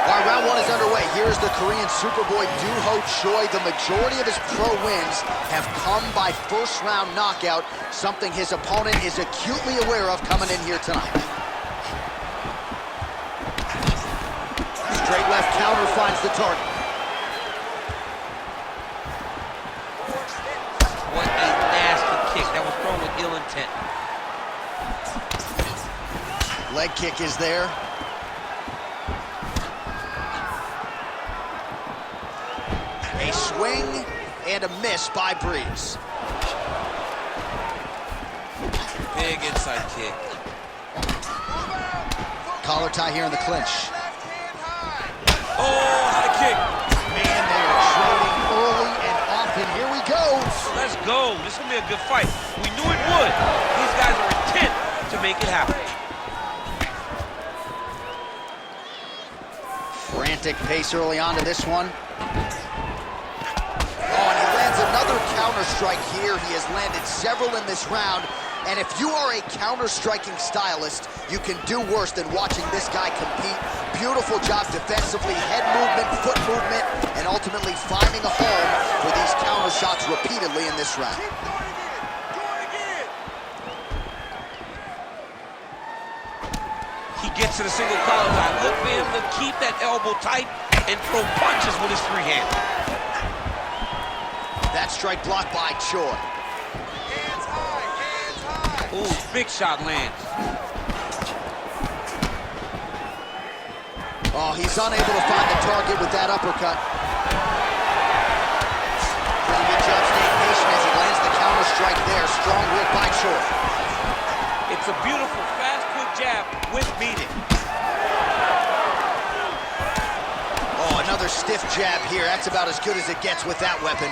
All right, round one is underway. Here's the Korean Superboy Doo-Ho Choi. The majority of his pro wins have come by first-round knockout, something his opponent is acutely aware of coming in here tonight. Straight left counter finds the target. What a nasty kick. That was thrown with ill intent. Leg kick is there. A swing and a miss by Breeze. Big inside kick. Collar tie here in the clinch. Oh, high kick. Man, they are trading early and often. Here we go. Let's go. This is going to be a good fight. We knew it would. These guys are intent to make it happen. Frantic pace early on to this one. Oh, and he lands another counter strike here. He has landed several in this round. And if you are a counter-striking stylist, you can do worse than watching this guy compete. Beautiful job defensively, head movement, foot movement, and ultimately finding a home for these counter shots repeatedly in this round. He gets to the single collar tie. Look for him to keep that elbow tight and throw punches with his free hand. That strike blocked by Choi. Ooh, big shot lands. Oh, he's unable to find the target with that uppercut. Pretty good job staying patient as he lands the counter strike there. Strong whip by Choi. It's a beautiful fast quick jab with meaning. Oh, another stiff jab here. That's about as good as it gets with that weapon.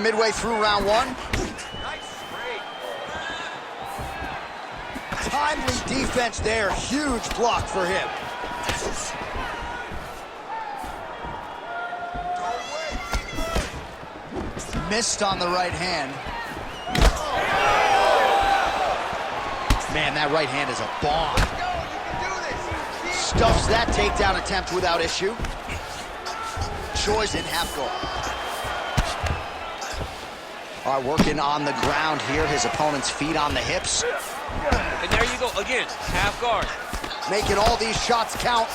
Midway through round one. Timely defense there, huge block for him. Missed on the right hand. Man, that right hand is a bomb. Stuffs that takedown attempt without issue. Choi's in half guard. All right, working on the ground here. His opponent's feet on the hips. And there you go, again, half guard. Making all these shots count.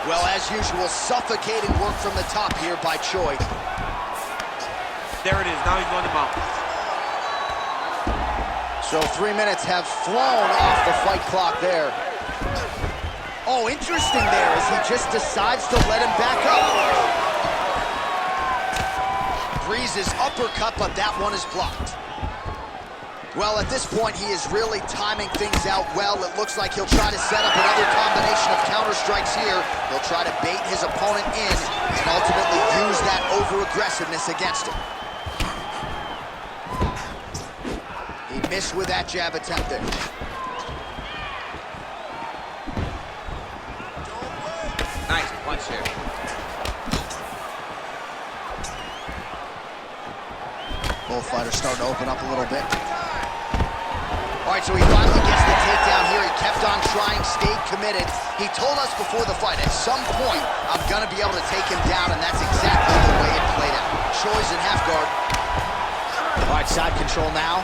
Well, as usual, suffocating work from the top here by Choi. There it is, now he's going to mount. So 3 minutes have flown off the fight clock there. Oh, interesting there as he just decides to let him back up. Breeze's uppercut, but that one is blocked. Well, at this point, he is really timing things out well. It looks like he'll try to set up another combination of counter strikes here. He'll try to bait his opponent in and ultimately use that over-aggressiveness against him. He missed with that jab attempt there. Nice punch here. Both fighters starting to open up a little bit. All right, so he finally gets the takedown here. He kept on trying, stayed committed. He told us before the fight, at some point, I'm gonna be able to take him down, and that's exactly the way it played out. Choi's in half guard. All right, side control now.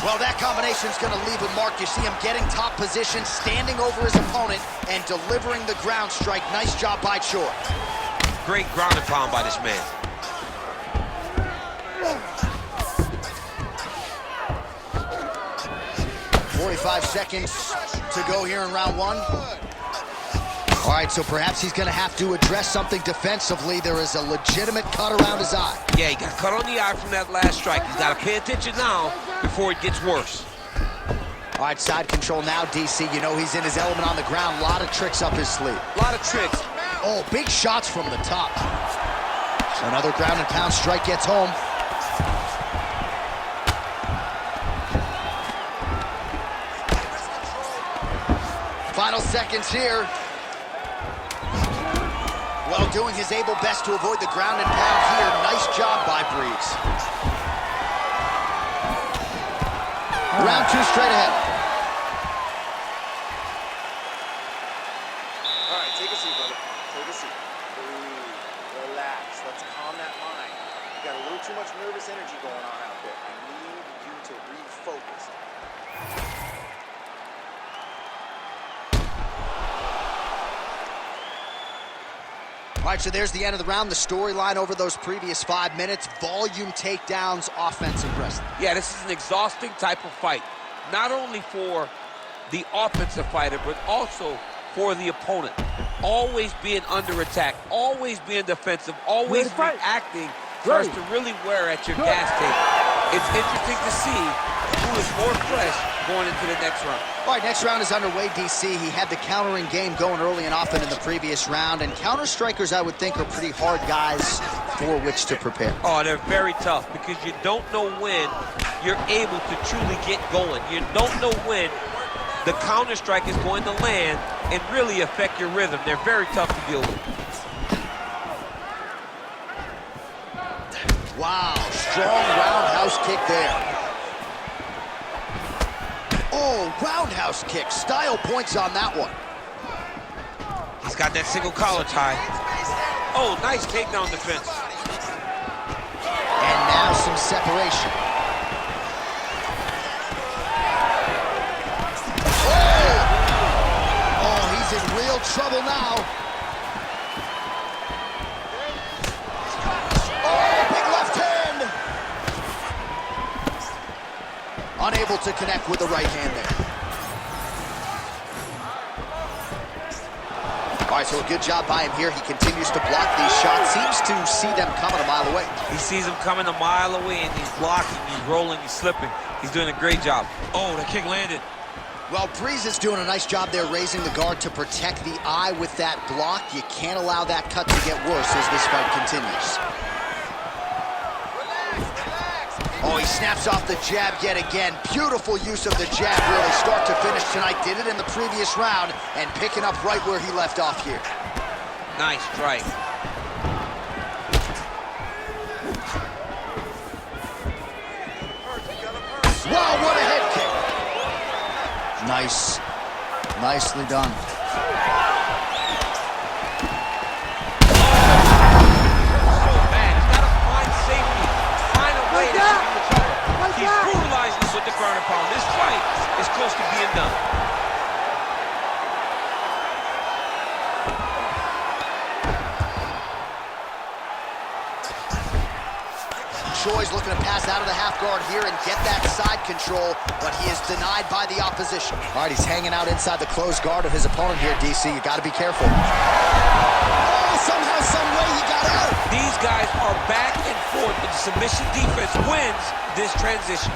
Well, that combination's gonna leave a mark. You see him getting top position, standing over his opponent, and delivering the ground strike. Nice job by Choi. Great ground and pound by this man. 45 seconds to go here in round one. All right, so perhaps he's gonna have to address something defensively. There is a legitimate cut around his eye. Yeah, he got cut on the eye from that last strike. He's gotta pay attention now before it gets worse. All right, side control now, DC. You know he's in his element on the ground. A lot of tricks up his sleeve. A lot of tricks. Oh, big shots from the top. Another ground and pound strike gets home. Final seconds here. Well, doing his able best to avoid the ground and pound here. Nice job by Breeze. Round 2 straight ahead. All right, take a seat, brother. Take a seat. Breathe. Relax. Let's calm that mind. You got a little too much nervous energy going on out there. I need you to refocus. All right, so there's the end of the round. The storyline over those previous 5 minutes. Volume takedowns, offensive wrestling. Yeah, this is an exhausting type of fight. Not only for the offensive fighter, but also for the opponent. Always being under attack, always being defensive, always reacting starts to really wear at your gas tank. It's interesting to see who is more fresh going into the next round. All right, next round is underway, DC. He had the countering game going early and often in the previous round, and counter-strikers, I would think, are pretty hard guys for which to prepare. Oh, they're very tough because you don't know when you're able to truly get going. You don't know when the counter-strike is going to land and really affect your rhythm. They're very tough to deal with. Wow, strong roundhouse kick there. Oh, roundhouse kick. Style points on that one. He's got that single collar tie. Oh, nice takedown defense. And now some separation. Oh, he's in real trouble now. Unable to connect with the right hand there. All right, so a good job by him here. He continues to block these shots. Seems to see them coming a mile away. He sees them coming a mile away, and he's blocking, he's rolling, he's slipping. He's doing a great job. Oh, the kick landed. Well, Breeze is doing a nice job there raising the guard to protect the eye with that block. You can't allow that cut to get worse as this fight continues. Oh, he snaps off the jab yet again. Beautiful use of the jab, really, start to finish tonight. Did it in the previous round and picking up right where he left off here. Nice strike. Wow, what a head kick. Nice. Nicely done. He's brutalizing us with the ground and pound. This fight is close to being done. Choi's looking to pass out of the half guard here and get that side control, but he is denied by the opposition. All right, he's hanging out inside the closed guard of his opponent here, DC. You got to be careful. Oh, somehow, some way he got out. These guys are back and forth, but the submission defense wins this transition.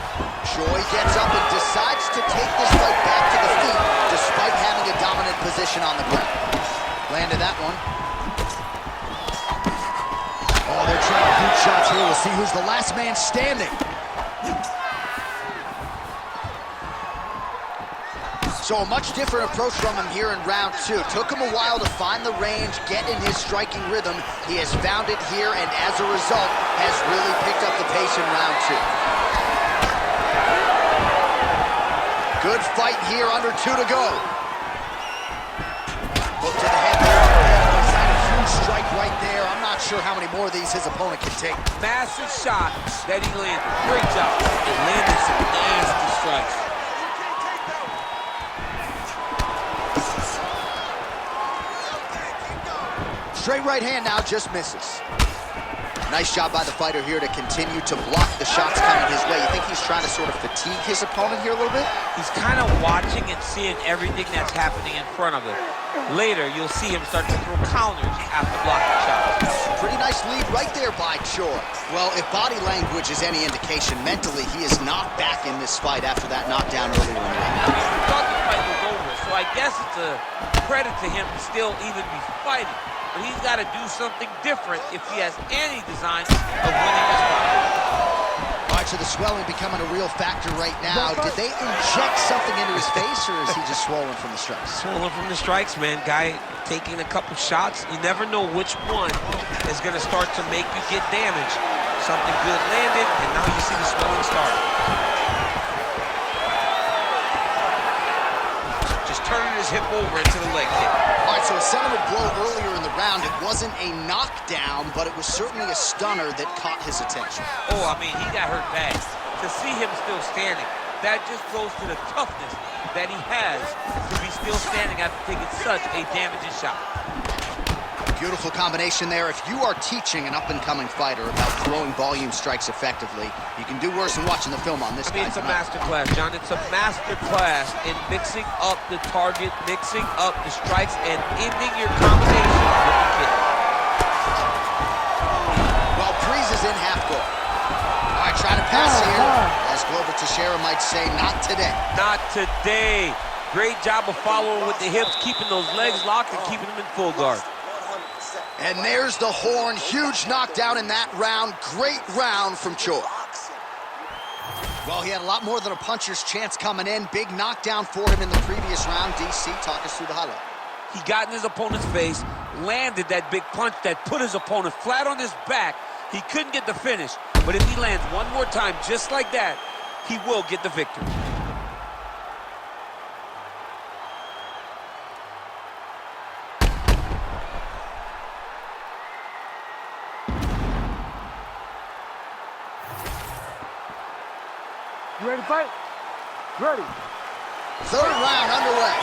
Choi gets up and decides to take this fight back to the feet despite having a dominant position on the ground. Landed that one. Oh, they're trying boot shots here. We'll see who's the last man standing. So a much different approach from him here in round 2. Took him a while to find the range, get in his striking rhythm. He has found it here, and as a result, has really picked up the pace in round 2. Good fight here, under 2 to go. Hook to the head there. He's had a huge strike right there. I'm not sure how many more of these his opponent can take. Massive shot that he landed. Great job. And landed some nasty strikes. Straight right hand now, just misses. Nice job by the fighter here to continue to block the shots coming his way. You think he's trying to sort of fatigue his opponent here a little bit? He's kind of watching and seeing everything that's happening in front of him. Later, you'll see him start to throw counters after blocking shots. Pretty nice lead right there by Choi. Well, if body language is any indication, mentally he is not back in this fight after that knockdown earlier in the round. I mean, we thought the fight was over, so I guess it's a credit to him to still even be fighting. But he's got to do something different if he has any design of winning this fight. All right, so the swelling becoming a real factor right now. Did they inject something into his face, or is he just swollen from the strikes? Swollen from the strikes, man. Guy taking a couple shots. You never know which one is going to start to make you get damaged. Something good landed, and now you see the swelling start. hip over into the leg kick. All right, so a sentiment blow earlier in the round. It wasn't a knockdown, but it was certainly a stunner that caught his attention. Oh, I mean, he got hurt bad. To see him still standing, that just goes to the toughness that he has to be still standing after taking such a damaging shot. Beautiful combination there. If you are teaching an up-and-coming fighter about throwing volume strikes effectively, you can do worse than watching the film on this guy. It's a master class, John. It's a master class in mixing up the target, mixing up the strikes, and ending your combination with the kick. Well, Breeze is in half guard. All right, trying to pass here. As Glover Teixeira might say, not today. Not today. Great job of following with the hips, keeping those legs locked and keeping them in full guard. And there's the horn. Huge knockdown in that round. Great round from Choi. Well, he had a lot more than a puncher's chance coming in. Big knockdown for him in the previous round. DC, talk us through the highlight. He got in his opponent's face, landed that big punch that put his opponent flat on his back. He couldn't get the finish, but if he lands one more time just like that, he will get the victory. You ready to fight? Ready. Third round underway.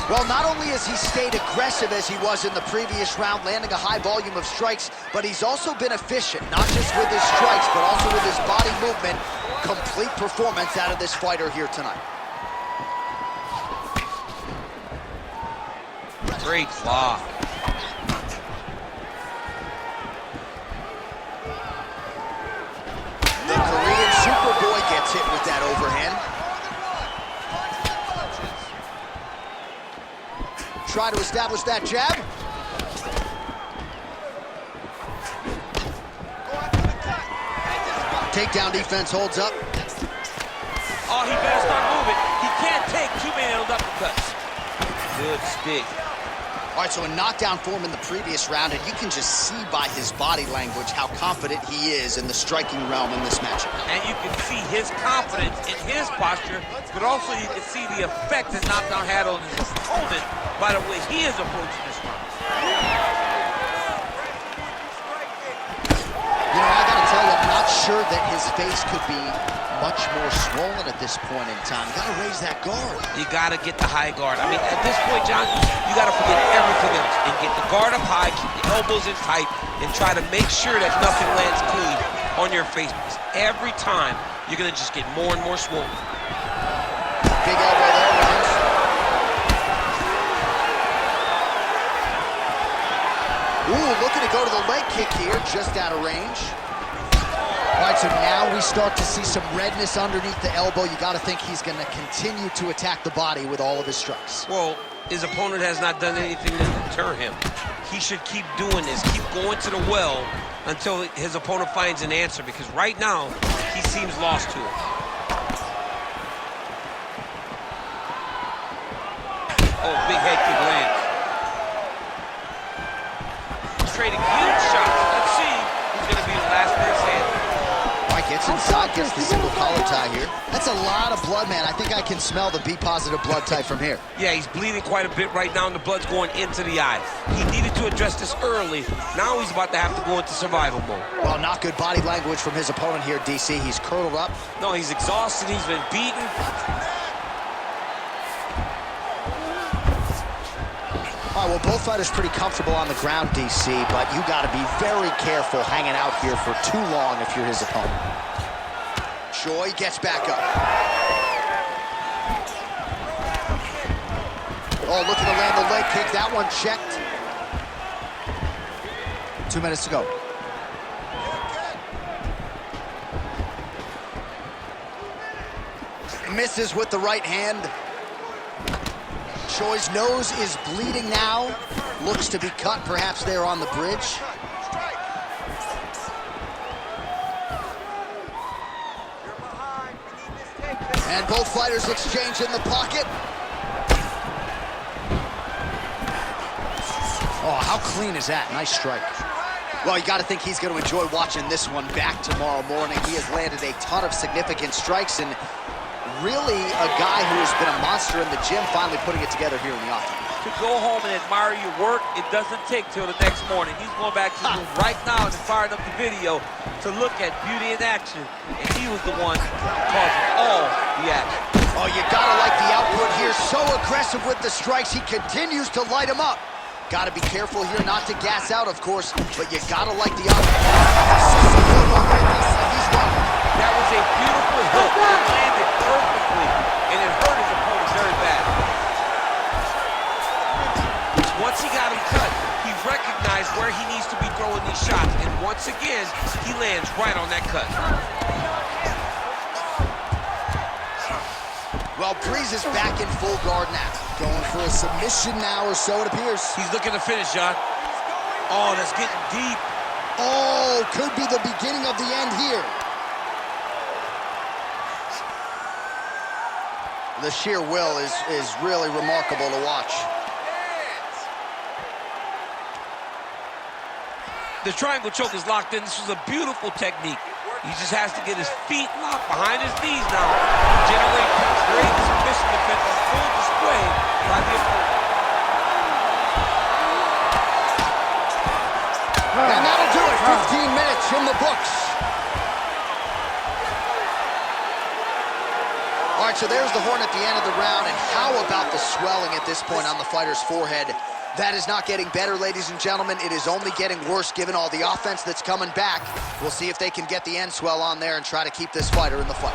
Well, not only has he stayed aggressive as he was in the previous round, landing a high volume of strikes, but he's also been efficient, not just with his strikes, but also with his body movement. Complete performance out of this fighter here tonight. Great block. The Korean Superboy gets hit with that overhand. Try to establish that jab. Takedown defense holds up. Oh, he better start moving. He can't take too many of those uppercuts. Good stick. All right, so a knockdown for him in the previous round, and you can just see by his body language how confident he is in the striking realm in this matchup. And you can see his confidence in his posture, but also you can see the effect that knockdown had on his opponent by the way he is approaching this round. You know, I gotta tell you, I'm not sure that his face could be much more swollen at this point in time. Gotta raise that guard. You gotta get the high guard. I mean, at this point, John, you gotta forget everything else and get the guard up high, keep the elbows in tight, and try to make sure that nothing lands clean on your face. Because every time, you're gonna just get more and more swollen. Big elbow there, Rams. Ooh, looking to go to the leg kick here, just out of range. All right, so now we start to see some redness underneath the elbow. You got to think he's going to continue to attack the body with all of his strikes. Well, his opponent has not done anything to deter him. He should keep doing this, keep going to the well until his opponent finds an answer, because right now, he seems lost to it. Oh, big head kick lands. He's trading huge shots. Let's see who's going to be the last man standing. Gets inside, gets the single collar tie here. That's a lot of blood, man. I think I can smell the B-positive blood type from here. Yeah, he's bleeding quite a bit right now, and the blood's going into the eye. He needed to address this early. Now he's about to have to go into survival mode. Well, not good body language from his opponent here, DC. He's curled up. No, he's exhausted. He's been beaten. All right, well, both fighters pretty comfortable on the ground, DC, but you got to be very careful hanging out here for too long if you're his opponent. Choi gets back up. Oh, looking to land the leg kick. That one checked. 2 minutes to go. Misses with the right hand. Choi's nose is bleeding now. Looks to be cut, perhaps there on the bridge. And both fighters exchange in the pocket. Oh, how clean is that? Nice strike. Well, you got to think he's going to enjoy watching this one back tomorrow morning. He has landed a ton of significant strikes, and really a guy who has been a monster in the gym, finally putting it together here in the offense. To go home and admire your work, it doesn't take till the next morning. He's going back to the room right now and firing up the video to look at beauty in action, and he was the one causing all the action. Oh, you got to like the output here. So aggressive with the strikes. He continues to light him up. Got to be careful here not to gas out, of course, but you got to like the output. He's running. That was a beautiful hook. It landed perfectly, and it hurt his opponent very bad. Once he got him cut, he recognized where he needs to be throwing these shots, and once again, he lands right on that cut. Well, Breeze is back in full guard now. Going for a submission now, or so it appears. He's looking to finish, John. Oh, that's getting deep. Oh, could be the beginning of the end here. The sheer will is really remarkable to watch. The triangle choke is locked in. This was a beautiful technique. He just has to get his feet locked behind his knees now. Generate great submission defense on full display by the opponent. And that'll do it. 15 minutes in the books. All right, so there's the horn at the end of the round. And how about the swelling at this point on the fighter's forehead? That is not getting better, ladies and gentlemen. It is only getting worse given all the offense that's coming back. We'll see if they can get the end swell on there and try to keep this fighter in the fight.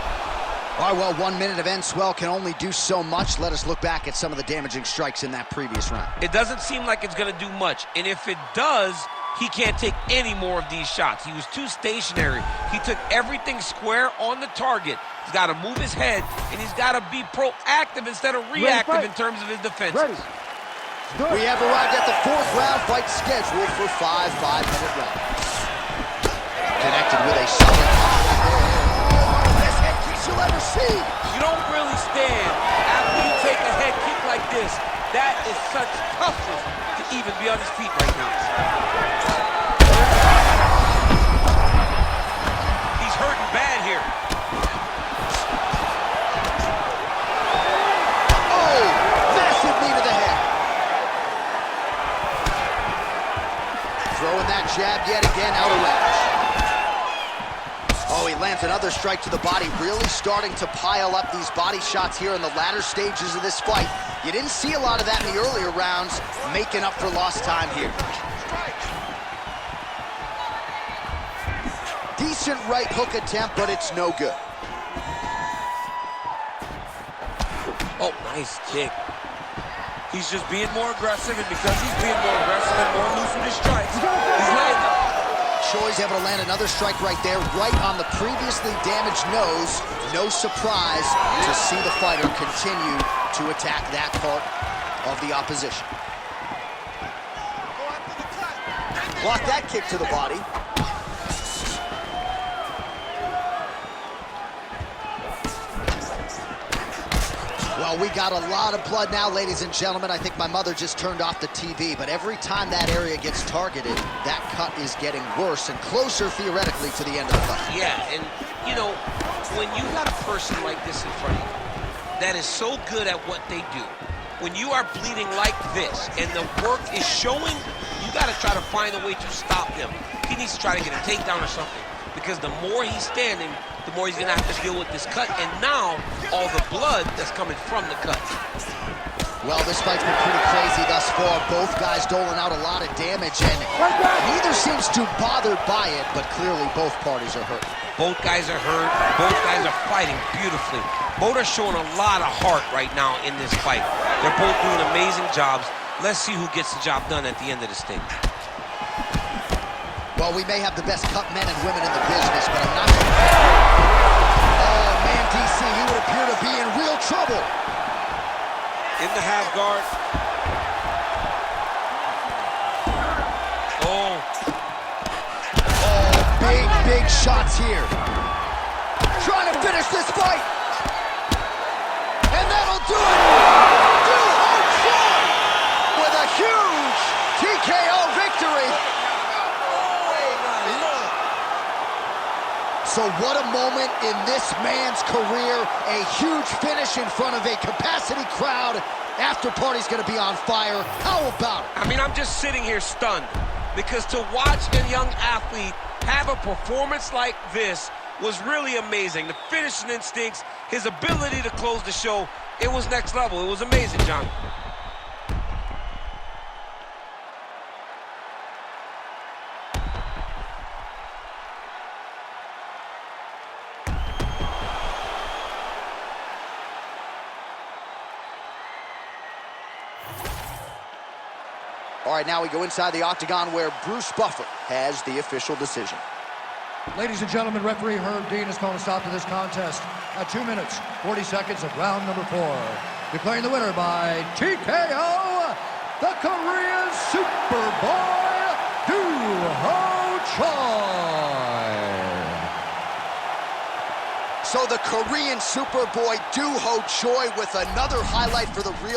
All right, well, 1 minute of end swell can only do so much. Let us look back at some of the damaging strikes in that previous round. It doesn't seem like it's going to do much. And if it does, he can't take any more of these shots. He was too stationary. He took everything square on the target. He's got to move his head, and he's got to be proactive instead of reactive in terms of his defenses. We have arrived at the fourth round, fight scheduled for 5 5-minute rounds. Connected with a solid best head kick you'll ever see. You don't really stand after you take a head kick like this. That is such toughness to even be on his feet right now. He's hurting bad here. Oh, massive knee to the head. Throwing that jab yet again, out of range. Oh, he lands another strike to the body, really starting to pile up these body shots here in the latter stages of this fight. You didn't see a lot of that in the earlier rounds, making up for lost time here. Decent right hook attempt, but it's no good. Oh, nice kick. He's just being more aggressive, and because he's being more aggressive and more loose with his strikes, he's landing. Choi's able to land another strike right there, right on the previously damaged nose. No surprise to see the fighter continue to attack that part of the opposition. Block that kick to the body. Well, we got a lot of blood now, ladies and gentlemen. I think my mother just turned off the TV, but every time that area gets targeted, that cut is getting worse and closer, theoretically, to the end of the fight. Yeah, and, you know, when you got a person like this in front of you that is so good at what they do, when you are bleeding like this and the work is showing, you got to try to find a way to stop him. He needs to try to get a takedown or something, because the more he's standing, the more he's going to have to deal with this cut, and now all the blood that's coming from the cut. Well, this fight's been pretty crazy thus far. Both guys doling out a lot of damage, and neither seems too bothered by it, but clearly both parties are hurt. Both guys are hurt. Both guys are fighting beautifully. Both are showing a lot of heart right now in this fight. They're both doing amazing jobs. Let's see who gets the job done at the end of this thing. Well, we may have the best cut men and women in the business, but I'm not sure. Oh, man, DC, he would appear to be in real trouble. In the half guard. Oh. Oh, big shots here. Trying to finish this fight. And that'll do it. With a huge TKO victory. So what a moment in this man's career. A huge finish in front of a capacity crowd. After party's gonna be on fire. How about it? I mean, I'm just sitting here stunned because to watch a young athlete have a performance like this was really amazing. The finishing instincts, his ability to close the show, it was next level. It was amazing, John. All right, now we go inside the octagon where Bruce Buffer has the official decision. Ladies and gentlemen, referee Herb Dean has called a stop to this contest at 2 minutes, 40 seconds of round number 4. Declaring the winner by TKO, the Korean Superboy, Doo-Ho Choi. So the Korean Superboy Doo-Ho Choi with another highlight for the real